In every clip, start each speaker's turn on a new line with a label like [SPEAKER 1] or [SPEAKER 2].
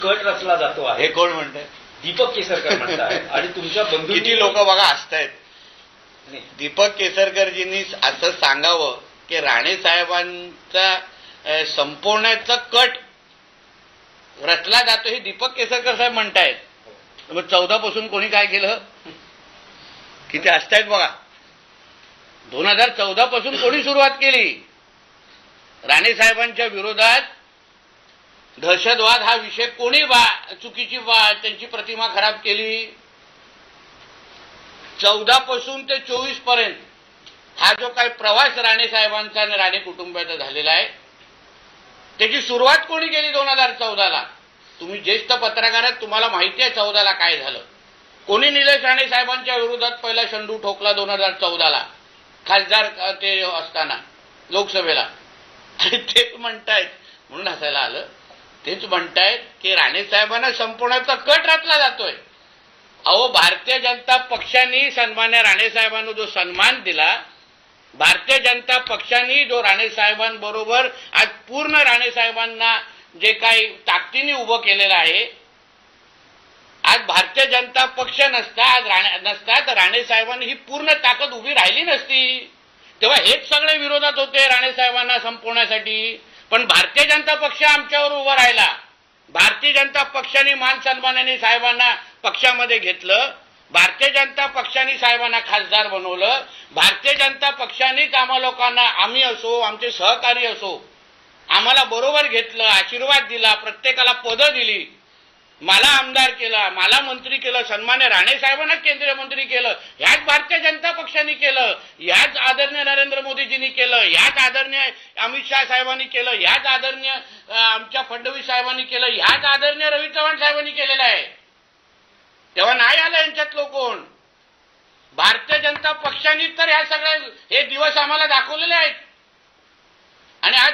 [SPEAKER 1] Cut रचला जातो आहे.
[SPEAKER 2] हे कोण म्हणतंय?
[SPEAKER 1] दीपक केसरकर म्हणताय आणि तुमच्या बंधू
[SPEAKER 2] किती लोक बघा हसतायत. दीपक केसरकरजींनी असं सांगावं की राणे साहेबांचा संपवण्याचा कट रचला जातो हे दीपक केसरकर साहेब म्हणतायत. मग 14 पासून कोणी काय केलं? किती हसतायत बघा. 2014 पासून कोणी सुरुवात केली? राणे साहेबांच्या विरोधात दहशतवाद हा विषय कोणी चुकीची त्यांची प्रतिमा खराब केली? 14 पासून ते 24 पर्यंत हा जो काही प्रवास राणे साहेबांचा आणि राणे कुटुंबाचा झालेला आहे त्याची सुरुवात कोणी केली? 2014ला. तुम्ही ज्येष्ठ पत्रकार आहात, तुम्हाला माहिती आहे 14ला काय झालं. कोणी निलेश राणे साहेबांच्या विरोधात पहिला शंडू ठोकला 2014ला खासदार ते असताना लोकसभेला. आणि तेच म्हणतायत, म्हणून हसायला आलं, तेच म्हणतायत की राणे साहेबांना संपवण्याचा कट रचला जातोय. अहो, भारतीय जनता पक्षाने सन्मान्य राणे साहेबांना जो सन्मान दिला, भारतीय जनता पक्षाने जो राणे साहेबांबरोबर आज पूर्ण राणे साहेबांना जे काही ताकदीने उभं केलेलं आहे, आज भारतीय जनता पक्ष नसता तर राणे साहेबांनी ही पूर्ण ताकद उभी राहिली नसती. तेव्हा हेच सगळे विरोधात होते राणे साहेबांना संपवण्यासाठी. पण भारतीय जनता पक्ष आमच्यावर उभा राहिला. भारतीय जनता पक्षाने मान सन्मानाने साहेबांना पक्षामध्ये घेतलं. भारतीय जनता पक्षाने साहेबांना खासदार बनवलं. भारतीय जनता पक्षानेच आम्हा लोकांना, आम्ही असो आमचे सहकारी असो, आम्हाला बरोबर घेतलं, आशीर्वाद दिला, प्रत्येकाला पदं दिली, मला आमदार केला, मला मंत्री केलं, सन्मान्य राणे साहेबांना केंद्रीय मंत्री केलं. ह्याच भारतीय जनता पक्षाने केलं, ह्याच आदरणीय नरेंद्र मोदीजींनी केलं, ह्याच आदरणीय अमित शाह साहेबांनी केलं, ह्याच आदरणीय आमच्या फडणवीस साहेबांनी केलं, ह्याच आदरणीय रवी चव्हाण साहेबांनी केलेलं आहे. तेव्हा नाही आलं यांच्यातलं कोण? भारतीय जनता पक्षाने तर ह्या सगळ्या हे दिवस आम्हाला दाखवलेले आहेत. आणि आज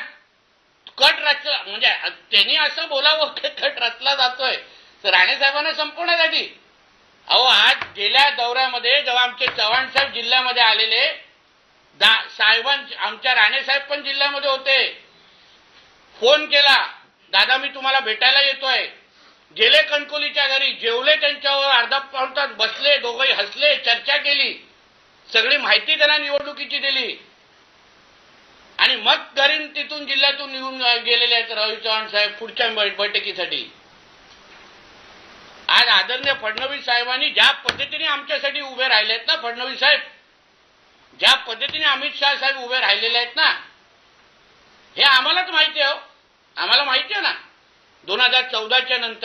[SPEAKER 2] कट रचला, म्हणजे त्यांनी असं बोलावं की कट रचला जातोय तर राणे साहेबांना संपवण्यासाठी. अहो, आज गेल्या दौऱ्यामध्ये जेव्हा आमचे चव्हाण साहेब जिल्ह्यामध्ये आलेले, आमच्या राणे साहेब पण जिल्ह्यामध्ये होते, फोन केला, दादा मी तुम्हाला भेटायला येतोय. गेले कणकोलीच्या घरी, जेवले, त्यांच्यावर अर्धा पाऊण तास बसले, दोघंही हसले, चर्चा केली, सगळी माहिती त्यांना निवडणुकीची दिली आणि मग घरी तिथून जिल्ह्यातून निघून गेलेले आहेत रवी चव्हाण साहेब पुढच्या बैठकीसाठी. आज आदरणीय फडणवीस साहेबांनी ज्या पद्धतीने आमच्यासाठी उभे राहिलेत ना, फडणवीस साहेब ज्या पद्धतीने अमित शाह साहेब उभे राहिलेले आहेत ना, हे आम्हालाच माहिती आहे. आम्हाला माहिती आहे ना 2014च्या नंतर